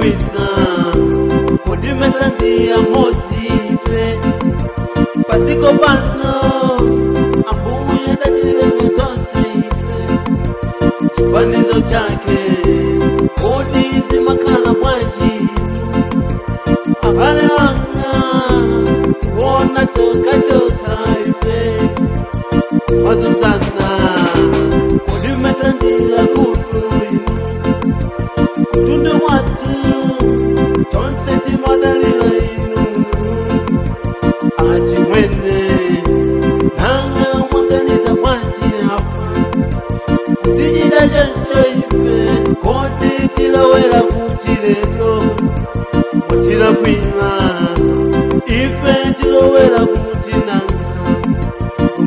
wisa Kodimesa ndiya mosife Patiko pano Ambuye tatile mtosife Chipanizo chake Kodizi makala mwanji Abale wanga Wona toka toka ife Wazo sana Kodimesa ndiya kutu Kutunde watu Tonseti madalila inu Achi mwene Nanga mwanganiza mwanji hapa Kutijida jancho ife Kodi tilawela kutilelo Mwatila kwila Ife tilawela kutinanga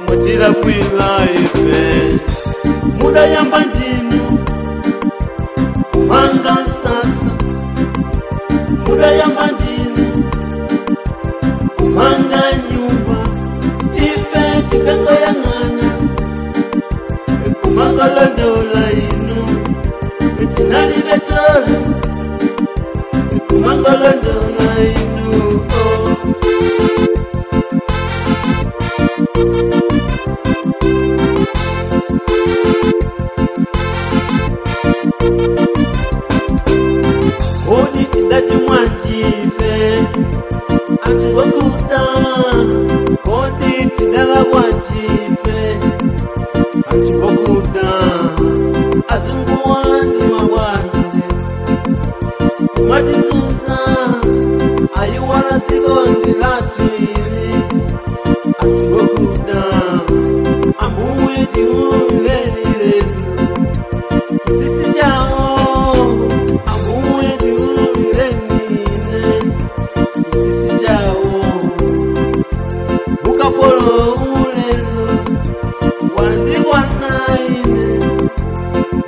Mwatila kwila ife Muda yamba njinu Kumanga sasa Muda yamba njinu Kumanga nyumba Ife chikango ya ngana Kumanga londola inu Tinali betole Kumanga londola inu Oni tidachi mwanjife Ati wakuda Kodi tidala mwanjife Ati wakuda Azungu wandi mawande Kumati suza Ayuwala sikondi latu ili Ati wakuda Ambuye tiuleni lezu Sisi jao Ambuye tiuleni Sisi jao Bukapolo ulelo Wandi wanaine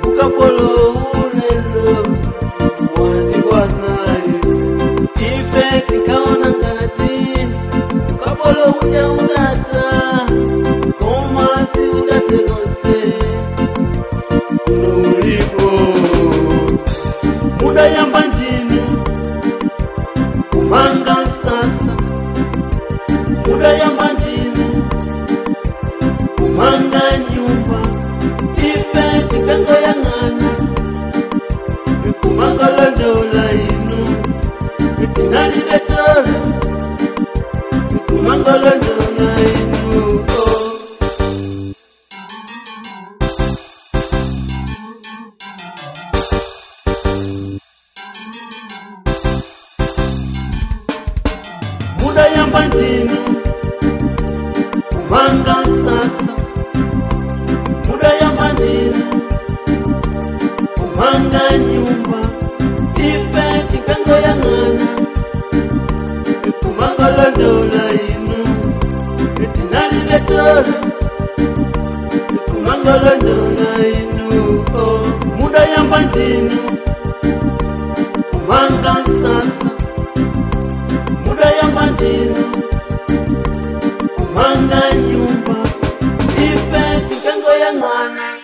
Bukapolo ulelo Wandi wanaine Ife kikaona ngati Bukapolo uja undata Koma si undate nose Ulipo Muda yamba njini Kumanga sasa Muda yamba njini Kumanga nyumba Ife chikango ya ngana Kumanga londola inu Tinali betole Kumanga londola inu Muda yamba njini Kumanga sasa Muda yamba njini Kumanga nyumba Ife chikango ya ngana Kumanga londola inu Tinali betole Kumanga londola inu Muda yamba njini Kumanga sasa Muda yamba njini Kumanga nyumba Ife chikango ya ngana